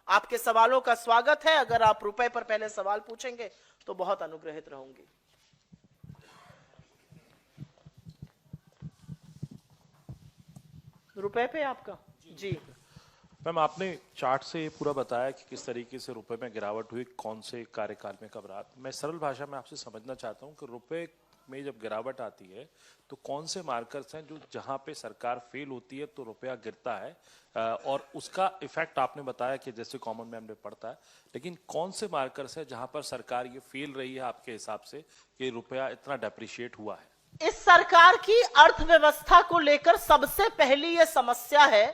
आपके सवालों का स्वागत है। अगर आप रुपए पर पहले सवाल पूछेंगे तो बहुत अनुग्रहित रहूंगी। रुपए पे आपका जी। मैम, आपने चार्ट से ये पूरा बताया कि किस तरीके से रुपए में गिरावट हुई, कौन से कार्यकाल में कब रात। मैं सरल भाषा में आपसे समझना चाहता हूं कि रुपए में जब गिरावट आती है तो कौन से मार्कर्स हैं जो जहां पे सरकार फेल होती है तो रुपया गिरता है, और उसका इफेक्ट आपने बताया कि जैसे कॉमन मैन में पड़ता है, लेकिन कौन से मार्कर्स है जहां पर सरकार ये फेल रही है आपके हिसाब से कि रुपया इतना डेप्रिशिएट हुआ है? इस सरकार की अर्थव्यवस्था को लेकर सबसे पहली यह समस्या है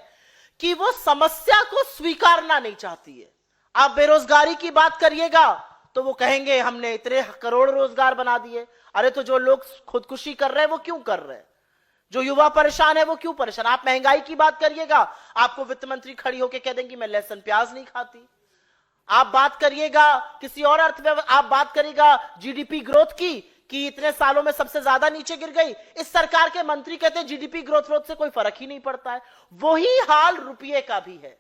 कि वो समस्या को स्वीकारना नहीं चाहती है। आप बेरोजगारी की बात करिएगा तो वो कहेंगे हमने इतने करोड़ रोजगार बना दिए। अरे तो जो लोग खुदकुशी कर रहे हैं वो क्यों कर रहे हैं? जो युवा परेशान है वो क्यों परेशान? आप महंगाई की बात करिएगा, आपको वित्त मंत्री खड़ी होकर कह देंगी मैं लहसुन प्याज नहीं खाती। आप बात करिएगा किसी और अर्थव्यवस्था, आप बात करिएगा जीडीपी ग्रोथ की कि इतने सालों में सबसे ज्यादा नीचे गिर गई। इस सरकार के मंत्री कहते हैं जीडीपी ग्रोथ से कोई फर्क ही नहीं पड़ता है। वही हाल रुपये का भी है।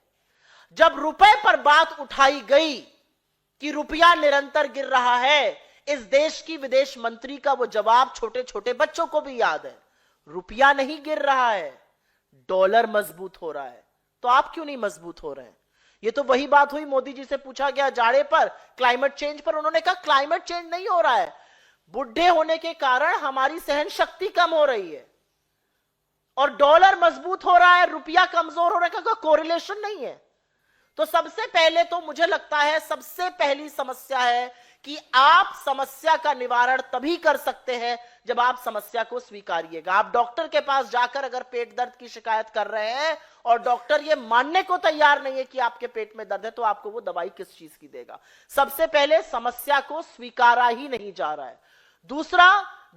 जब रुपए पर बात उठाई गई कि रुपया निरंतर गिर रहा है, इस देश की विदेश मंत्री का वो जवाब छोटे छोटे बच्चों को भी याद है। रुपया नहीं गिर रहा है, डॉलर मजबूत हो रहा है। तो आप क्यों नहीं मजबूत हो रहे हैं? ये तो वही बात हुई, मोदी जी से पूछा गया जाड़े पर, क्लाइमेट चेंज पर, उन्होंने कहा क्लाइमेट चेंज नहीं हो रहा है, बुढ़े होने के कारण हमारी सहन शक्ति कम हो रही है और डॉलर मजबूत हो रहा है, रुपया कमजोर हो रहा है। का कोरिलेशन नहीं है। तो सबसे पहले तो मुझे लगता है सबसे पहली समस्या है कि आप समस्या का निवारण तभी कर सकते हैं जब आप समस्या को स्वीकारिएगा। आप डॉक्टर के पास जाकर अगर पेट दर्द की शिकायत कर रहे हैं और डॉक्टर ये मानने को तैयार नहीं है कि आपके पेट में दर्द है, तो आपको वो दवाई किस चीज की देगा? सबसे पहले समस्या को स्वीकारा ही नहीं जा रहा है। दूसरा,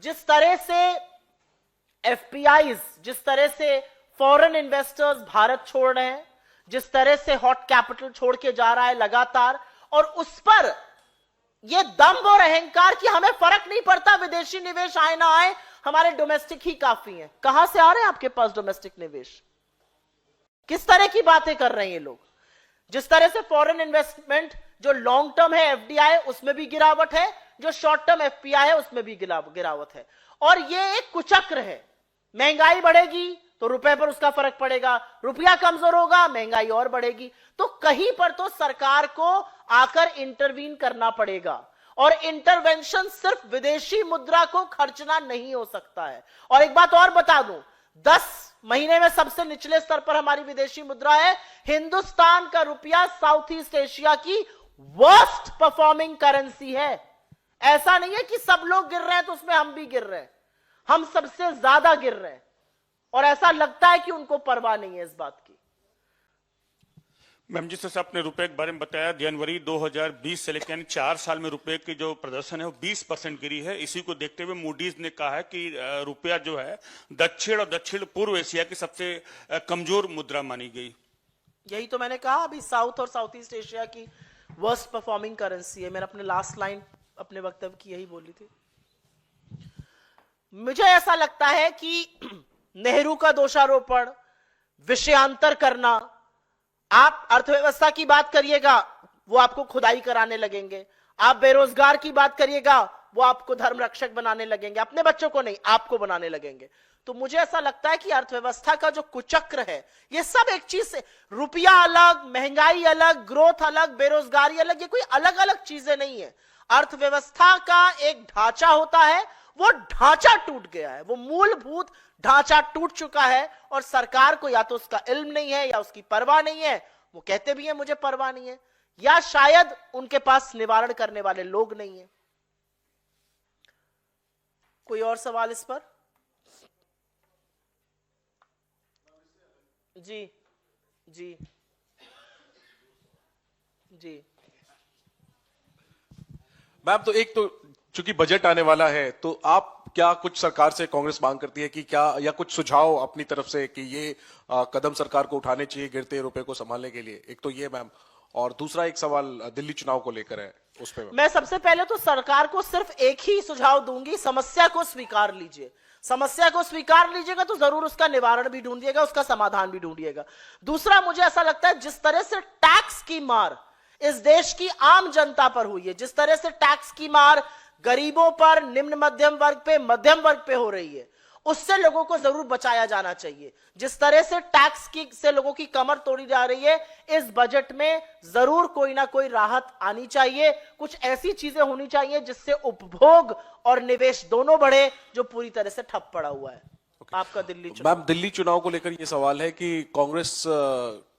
जिस तरह से एफपीआईज, जिस तरह से फॉरेन इन्वेस्टर्स भारत छोड़ रहे हैं, जिस तरह से हॉट कैपिटल छोड़ के जा रहा है लगातार, और उस पर यह दम्भ और अहंकार कि हमें फर्क नहीं पड़ता विदेशी निवेश आए ना आए, हमारे डोमेस्टिक ही काफी है। कहां से आ रहे हैं आपके पास डोमेस्टिक निवेश? किस तरह की बातें कर रहे हैं ये लोग? जिस तरह से फॉरेन इन्वेस्टमेंट जो लॉन्ग टर्म है एफडीआई, उसमें भी गिरावट है, जो शॉर्ट टर्म एफपीआई है उसमें भी गिरावट है। और यह एक कुचक्र है। महंगाई बढ़ेगी तो रुपए पर उसका फर्क पड़ेगा, रुपया कमजोर होगा, महंगाई और बढ़ेगी। तो कहीं पर तो सरकार को आकर इंटरवीन करना पड़ेगा। और इंटरवेंशन सिर्फ विदेशी मुद्रा को खर्चना नहीं हो सकता है। और एक बात और बता दूं, 10 महीने में सबसे निचले स्तर पर हमारी विदेशी मुद्रा है। हिंदुस्तान का रुपया साउथ ईस्ट एशिया की वर्स्ट परफॉर्मिंग करेंसी है। ऐसा नहीं है कि सब लोग गिर रहे हैं तो उसमें हम भी गिर रहे हैं, हम सबसे ज्यादा गिर रहे हैं। और ऐसा लगता है कि उनको परवाह नहीं है इस बात की। मैम, जिस तरह आपने रुपए के बारे में बताया, जनवरी 2020 से लेकर 4 साल में रुपए की जो प्रदर्शन है वो 20% गिरी है। इसी को देखते हुए मूडीज ने कहा है कि रुपया जो है दक्षिण और दक्षिण पूर्व एशिया की सबसे कमजोर मुद्रा मानी गई। यही तो मैंने कहा, अभी साउथ और साउथ ईस्ट एशिया की वर्स्ट परफॉर्मिंग करेंसी है। मैंने अपने लास्ट लाइन अपने वक्तव्य की यही बोली थी। मुझे ऐसा लगता है कि नेहरू का दोषारोपण, विषयांतर करना, आप अर्थव्यवस्था की बात करिएगा वो आपको खुदाई कराने लगेंगे, आप बेरोजगार की बात करिएगा वो आपको धर्म रक्षक बनाने लगेंगे, अपने बच्चों को नहीं आपको बनाने लगेंगे। तो मुझे ऐसा लगता है कि अर्थव्यवस्था का जो कुचक्र है, ये सब एक चीज से, रुपया अलग, महंगाई अलग, ग्रोथ अलग, बेरोजगारी अलग, ये कोई अलग अलग चीजें नहीं है। अर्थव्यवस्था का एक ढांचा होता है, वो ढांचा टूट गया है, वो मूलभूत ढांचा टूट चुका है। और सरकार को या तो उसका इल्म नहीं है या उसकी परवाह नहीं है। वो कहते भी हैं मुझे परवाह नहीं है, या शायद उनके पास निवारण करने वाले लोग नहीं है। कोई और सवाल इस पर? जी जी जी मैम, तो एक तो चूंकि बजट आने वाला है, तो आप क्या कुछ सरकार से कांग्रेस मांग करती है कि क्या, या कुछ सुझाव अपनी तरफ से कि ये कदम सरकार को उठाने चाहिए गिरते रुपए को संभालने के लिए? एक तो ये मैम, और दूसरा एक सवाल दिल्ली चुनाव को लेकर है, उस पर मैं सबसे पहले तो सरकार को सिर्फ एक ही सुझाव दूंगी, समस्या को स्वीकार लीजिए। समस्या को स्वीकार लीजिएगा तो जरूर उसका निवारण भी ढूंढिएगा, उसका समाधान भी ढूंढिएगा। दूसरा, मुझे ऐसा लगता है जिस तरह से टैक्स की मार इस देश की आम जनता पर हुई है। जिस तरह से टैक्स की मार गरीबों पर, निम्न मध्यम वर्ग पे, मध्यम वर्ग पे हो रही है, उससे लोगों को जरूर बचाया जाना चाहिए। जिस तरह से टैक्स की से लोगों की कमर तोड़ी जा रही है, इस बजट में जरूर कोई ना कोई राहत आनी चाहिए। कुछ ऐसी चीजें होनी चाहिए जिससे उपभोग और निवेश दोनों बढ़े, जो पूरी तरह से ठप पड़ा हुआ है। आपका दिल्ली चुनाव। मैम, दिल्ली चुनाव को लेकर ये सवाल है कि कांग्रेस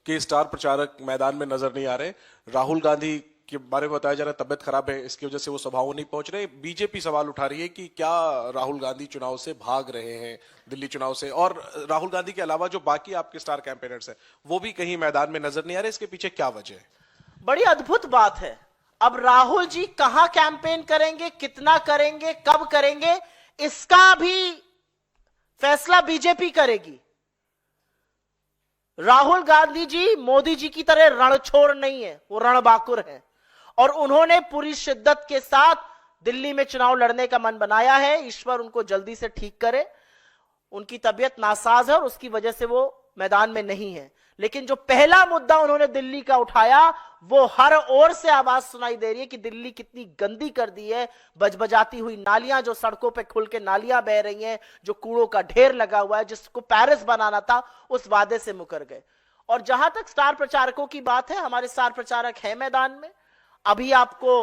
के स्टार प्रचारक मैदान में नजर नहीं आ रहे। राहुल गांधी के बारे में बताया जा रहा है तबियत खराब है, इसकी वजह से वो सभाओं नहीं पहुंच रहे। बीजेपी सवाल उठा रही है कि क्या राहुल गांधी चुनाव से भाग रहे हैं, दिल्ली चुनाव से, और राहुल गांधी के अलावा जो बाकी आपके स्टार कैंपेनर्स हैं वो भी कहीं मैदान में नजर नहीं आ रहे। इसके पीछे क्या वजह है? बड़ी अद्भुत बात है। अब राहुल जी कहां कैंपेन करेंगे, कितना करेंगे, कब करेंगे, इसका भी फैसला बीजेपी करेगी। राहुल गांधी जी मोदी जी की तरह रणछोड़ नहीं है, वो रणबाकुर है, और उन्होंने पूरी शिद्दत के साथ दिल्ली में चुनाव लड़ने का मन बनाया है। ईश्वर उनको जल्दी से ठीक करे। उनकी तबीयत नासाज है और उसकी वजह से वो मैदान में नहीं है। लेकिन जो पहला मुद्दा उन्होंने दिल्ली का उठाया, वो हर ओर से आवाज सुनाई दे रही है कि दिल्ली कितनी गंदी कर दी है। बजबजाती हुई नालियां, जो सड़कों पे खुल के नालियां बह रही हैं, जो कूड़ों का ढेर लगा हुआ है, जिसको पेरिस बनाना था, उस वादे से मुकर गए। और जहां तक स्टार प्रचारकों की बात है, हमारे स्टार प्रचारक हैं मैदान में। अभी आपको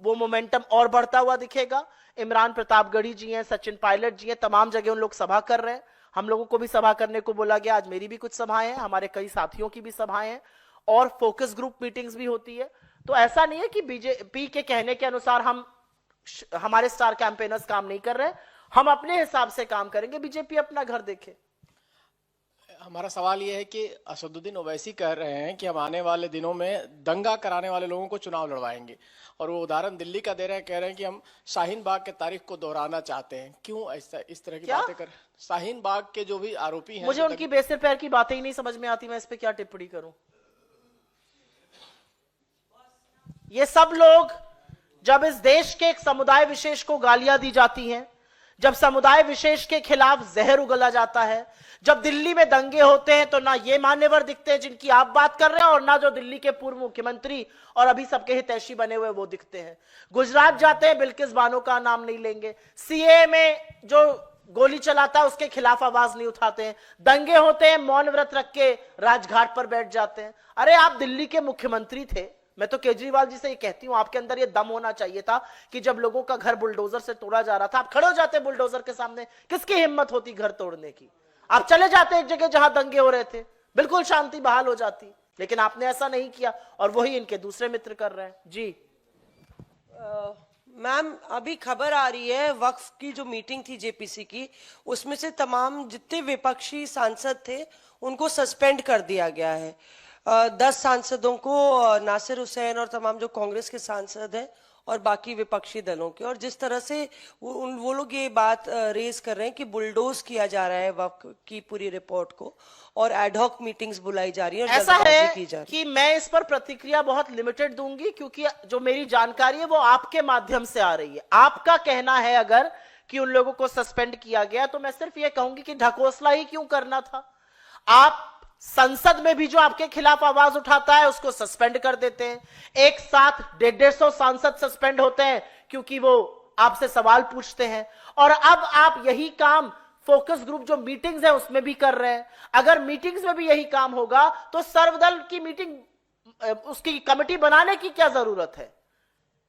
वो मोमेंटम और बढ़ता हुआ दिखेगा। इमरान प्रतापगढ़ी जी हैं, सचिन पायलट जी हैं, तमाम जगह उन लोग सभा कर रहे हैं। हम लोगों को भी सभा करने को बोला गया। आज मेरी भी कुछ सभाएं हैं, हमारे कई साथियों की भी सभाएं हैं, और फोकस ग्रुप मीटिंग्स भी होती है। तो ऐसा नहीं है कि बीजेपी के कहने के अनुसार हमारे स्टार कैंपेनर्स काम नहीं कर रहे। हम अपने हिसाब से काम करेंगे, बीजेपी अपना घर देखे। हमारा सवाल यह है कि असदुद्दीन ओवैसी कह रहे हैं कि हम आने वाले दिनों में दंगा कराने वाले लोगों को चुनाव लड़वाएंगे, और वो उदाहरण दिल्ली का दे रहे हैं। कह रहे हैं कि हम शाहीन बाग के तारीख को दोहराना चाहते हैं। क्यों ऐसा इस तरह की बातें कर? शाहीन बाग के जो भी आरोपी हैं, मुझे उनकी बेसिर पैर की बातें ही नहीं समझ में आती, मैं इस पे क्या टिप्पणी करूं। ये सब लोग, जब इस देश के एक समुदाय विशेष को गालियां दी जाती हैं, जब समुदाय विशेष के खिलाफ जहर उगला जाता है, जब दिल्ली में दंगे होते हैं, तो ना ये मान्यवर दिखते हैं जिनकी आप बात कर रहे हैं, और ना जो दिल्ली के पूर्व मुख्यमंत्री और अभी सबके हितैषी बने हुए वो दिखते हैं। गुजरात जाते हैं, बिल्किस बानो का नाम नहीं लेंगे। सीए में जो गोली चलाता है उसके खिलाफ आवाज नहीं उठाते हैं। दंगे होते हैं, मौन व्रत रख के राजघाट पर बैठ जाते हैं। अरे आप दिल्ली के मुख्यमंत्री थे। मैं तो केजरीवाल जी से ये कहती हूं, आपके अंदर ये दम होना चाहिए था कि जब लोगों का घर बुलडोजर से तोड़ा जा रहा था, आप खड़े हो जाते बुलडोजर के सामने। किसकी हिम्मत होती घर तोड़ने की? आप चले जाते एक जगह जहां दंगे हो रहे थे, बिल्कुल शांति बहाल हो जाती। लेकिन आपने ऐसा नहीं किया, और वही इनके दूसरे मित्र कर रहे हैं। जी मैम, अभी खबर आ रही है वक्फ की जो मीटिंग थी जेपीसी की, उसमें से तमाम जितने विपक्षी सांसद थे उनको सस्पेंड कर दिया गया है। 10 सांसदों को, नासिर हुसैन और तमाम जो कांग्रेस के सांसद हैं और बाकी विपक्षी दलों के। और जिस तरह से वो लोग ये बात रेज कर रहे हैं कि बुलडोज किया जा रहा है वक्फ की पूरी रिपोर्ट को, और एडहॉक मीटिंग्स बुलाई जा रही है, ऐसा है कि मैं इस पर प्रतिक्रिया बहुत लिमिटेड दूंगी, क्योंकि जो मेरी जानकारी है वो आपके माध्यम से आ रही है। आपका कहना है अगर कि उन लोगों को सस्पेंड किया गया, तो मैं सिर्फ ये कहूंगी कि ढकोसला ही क्यों करना था। आप संसद में भी जो आपके खिलाफ आवाज उठाता है उसको सस्पेंड कर देते हैं। एक साथ 150 सांसद सस्पेंड होते हैं क्योंकि वो आपसे सवाल पूछते हैं। और अब आप यही काम फोकस ग्रुप जो मीटिंग्स है उसमें भी कर रहे हैं। अगर मीटिंग्स में भी यही काम होगा तो सर्वदल की मीटिंग, उसकी कमेटी बनाने की क्या जरूरत है?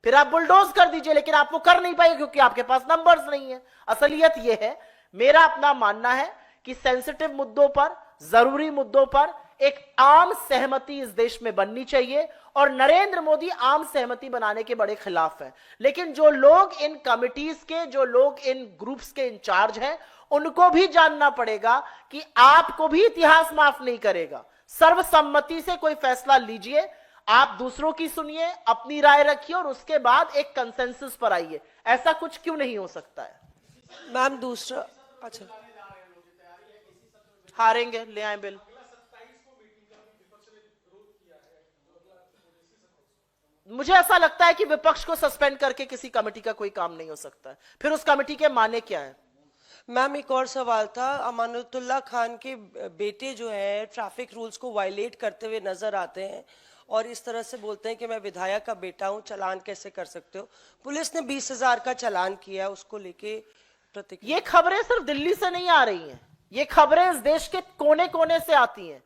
फिर आप बुलडोज कर दीजिए, लेकिन आप वो कर नहीं पाएंगे क्योंकि आपके पास नंबर्स नहीं है। असलियत यह है, मेरा अपना मानना है कि सेंसिटिव मुद्दों पर, जरूरी मुद्दों पर एक आम सहमति इस देश में बननी चाहिए, और नरेंद्र मोदी आम सहमति बनाने के बड़े खिलाफ हैं। लेकिन जो लोग इन कमिटीज के, जो लोग इन ग्रुप्स के इंचार्ज हैं, उनको भी जानना पड़ेगा कि आपको भी इतिहास माफ नहीं करेगा। सर्वसम्मति से कोई फैसला लीजिए, आप दूसरों की सुनिए, अपनी राय रखिए, और उसके बाद एक कंसेंसस पर आइए। ऐसा कुछ क्यों नहीं हो सकता है? मैम दूसरा, अच्छा, हारेंगे, ले आए बिल। मुझे ऐसा लगता है कि विपक्ष को सस्पेंड करके किसी कमेटी का कोई काम नहीं हो सकता है। फिर उस कमेटी के माने क्या है? मैम एक और सवाल था। अमानतुल्लाह खान के बेटे जो है ट्रैफिक रूल्स को वायलेट करते हुए नजर आते हैं, और इस तरह से बोलते हैं कि मैं विधायक का बेटा हूं, चालान कैसे कर सकते हो। पुलिस ने 20,000 का चालान किया है, उसको लेके प्रतिक्रिया। ये खबरें सिर्फ दिल्ली से नहीं आ रही हैं, ये खबरें इस देश के कोने कोने से आती हैं।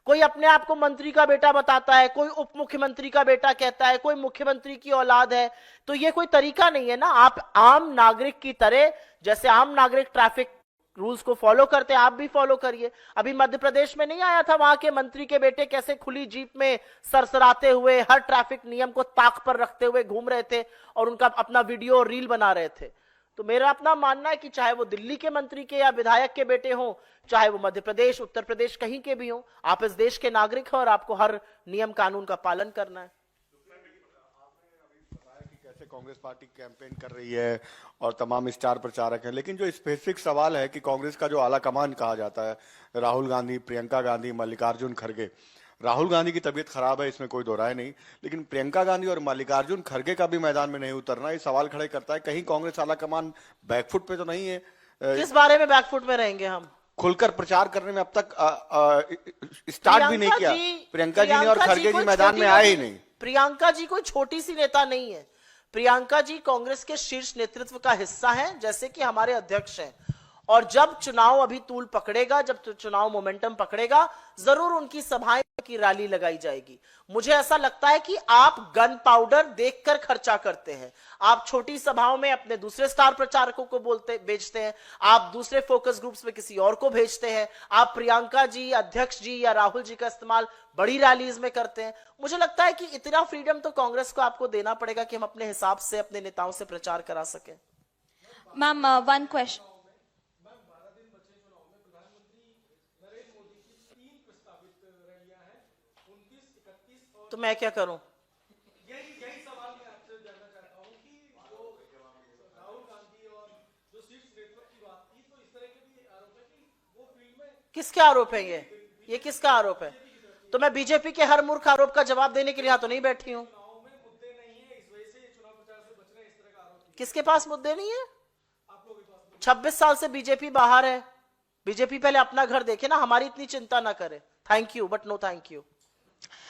कोई अपने आप को मंत्री का बेटा बताता है, कोई उप मुख्यमंत्री का बेटा कहता है, कोई मुख्यमंत्री की औलाद है। तो ये कोई तरीका नहीं है ना। आप आम नागरिक की तरह, जैसे आम नागरिक ट्रैफिक रूल्स को फॉलो करते हैं, आप भी फॉलो करिए। अभी मध्य प्रदेश में नहीं आया था, वहां के मंत्री के बेटे कैसे खुली जीप में सरसराते हुए हर ट्रैफिक नियम को ताक पर रखते हुए घूम रहे थे और उनका अपना वीडियो और रील बना रहे थे। तो मेरा अपना मानना है कि चाहे वो दिल्ली के मंत्री के या विधायक के बेटे हों, चाहे वो मध्य प्रदेश, उत्तर प्रदेश कहीं के भी हों, आप इस देश के नागरिक हैं और आपको हर नियम कानून का पालन करना है। कैसे कांग्रेस पार्टी कैंपेन कर रही है और तमाम स्टार प्रचारक हैं, लेकिन जो स्पेसिफिक सवाल है कि कांग्रेस का जो आला कमान कहा जाता है, राहुल गांधी, प्रियंका गांधी, मल्लिकार्जुन खड़गे। राहुल गांधी की तबीयत खराब है, इसमें कोई दो राय नहीं, लेकिन प्रियंका गांधी और मल्लिकार्जुन खड़गे का भी मैदान में नहीं उतरना ये सवाल खड़े करता है कहीं कांग्रेस आला कमान बैकफुट पे तो नहीं है। किस बारे में बैकफुट में रहेंगे हम? खुलकर प्रचार करने में अब तक स्टार्ट भी नहीं किया। प्रियंका जी ने और खड़गे जी मैदान में आए ही नहीं। प्रियंका जी कोई छोटी सी नेता नहीं है। प्रियंका जी कांग्रेस के शीर्ष नेतृत्व का हिस्सा हैं, जैसे कि हमारे अध्यक्ष हैं। और जब चुनाव अभी तूल पकड़ेगा, जब चुनाव मोमेंटम पकड़ेगा, जरूर उनकी सभाएं की रैली लगाई जाएगी। मुझे ऐसा लगता है कि आप गन पाउडर देखकर खर्चा करते हैं। आप छोटी सभाओं में अपने दूसरे स्टार प्रचारकों को बेचते हैं, आप दूसरे फोकस ग्रुप्स में किसी और को भेजते हैं। आप प्रियंका जी, अध्यक्ष जी या राहुल जी का इस्तेमाल बड़ी रैलीज में करते हैं। मुझे लगता है कि इतना फ्रीडम तो कांग्रेस को आपको देना पड़ेगा कि हम अपने हिसाब से अपने नेताओं से प्रचार करा सकें। Ma'am, one question. तो मैं क्या करूं? यही सवाल मैं आपसे जानना चाहता हूं कि जो राहुल गांधी और जो शीर्ष नेतृत्व की बात की, तो इस तरह के भी आरोप है कि वो फील्ड में। किसके आरोप है ये किसका आरोप है? तो मैं बीजेपी के हर मूर्ख आरोप का जवाब देने के लिए तो नहीं बैठी हूं। मुद्दे नहीं है, इस वजह से चुनाव प्रचार से बच रहे हैं, इस तरह का आरोप। किसके पास मुद्दे नहीं है? 26 साल से बीजेपी बाहर है। बीजेपी पहले अपना घर देखे ना, हमारी इतनी चिंता ना करे। Thank you but no thank you.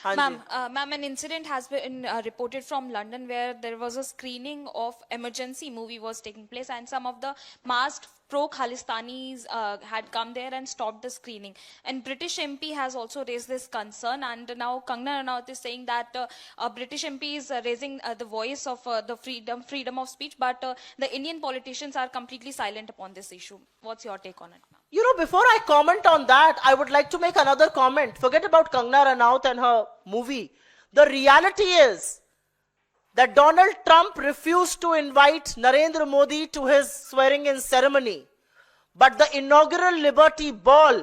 Ma'am, an incident has been reported from London where there was a screening of emergency movie was taking place, and some of the masked pro-Khalistanis had come there and stopped the screening. And British MP has also raised this concern, and now Kangana Ranaut is saying that British MP is raising the voice of the freedom of speech, but the Indian politicians are completely silent upon this issue. What's your take on it, ma'am? You know, before I comment on that, I would like to make another comment. Forget about Kangana Ranaut and her movie. The reality is that Donald Trump refused to invite Narendra Modi to his swearing-in ceremony. But the inaugural Liberty Ball,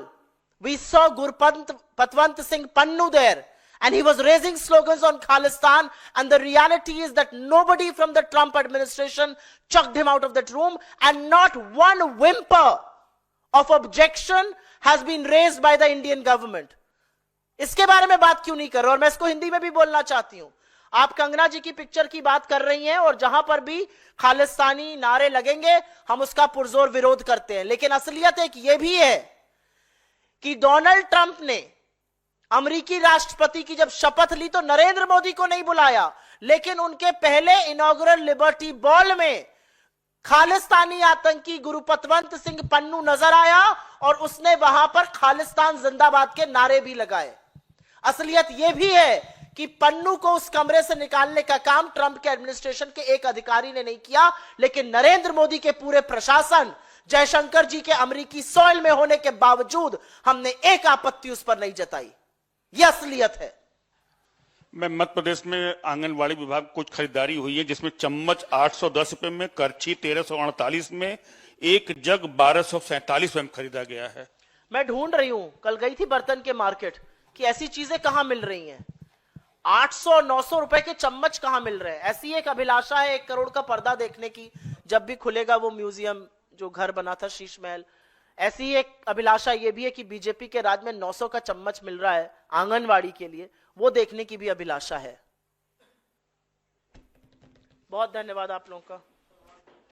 we saw Gurpatwant Singh Pannu there, and he was raising slogans on Khalistan, and the reality is that nobody from the Trump administration chucked him out of that room, and not one whimper of objection has been raised by the Indian government. इसके बारे में बात क्यों नहीं कर रहे? और मैं इसको हिंदी में भी बोलना चाहती हूं। आप कंगना जी की पिक्चर की बात कर रही हैं और जहां पर भी खालिस्तानी नारे लगेंगे हम उसका पुरजोर विरोध करते हैं, लेकिन असलियत एक यह भी है कि डोनाल्ड ट्रंप ने अमेरिकी राष्ट्रपति की जब शपथ ली तो नरेंद्र मोदी को नहीं बुलाया, लेकिन उनके पहले इनॉग्रल लिबर्टी बॉल में खालिस्तानी आतंकी गुरुपतवंत सिंह पन्नू नजर आया और उसने वहां पर खालिस्तान जिंदाबाद के नारे भी लगाए। असलियत यह भी है कि पन्नू को उस कमरे से निकालने का काम ट्रंप के एडमिनिस्ट्रेशन के एक अधिकारी ने नहीं किया, लेकिन नरेंद्र मोदी के पूरे प्रशासन, जयशंकर जी के अमेरिकी सॉइल में होने के बावजूद हमने एक आपत्ति उस पर नहीं जताई। यह असलियत है। मैं मध्य प्रदेश में आंगनवाड़ी विभाग कुछ खरीदारी हुई है, जिसमें चम्मच 810 रुपए में, करछी 1348 में, एक जग 1247 में खरीदा गया है। मैं ढूंढ रही हूं, कल गई थी बर्तन के मार्केट कि ऐसी चीजें कहां मिल रही हैं। 800-900 रुपए के चम्मच कहां मिल रहे हैं? ऐसी एक अभिलाषा है 1 करोड़ का पर्दा देखने की, जब भी खुलेगा वो म्यूजियम जो घर बना था शीश महल। ऐसी ही एक अभिलाषा ये भी है कि बीजेपी के राज में 900 का चम्मच मिल रहा है आंगनवाड़ी के लिए, वो देखने की भी अभिलाषा है। बहुत धन्यवाद आप लोगों का।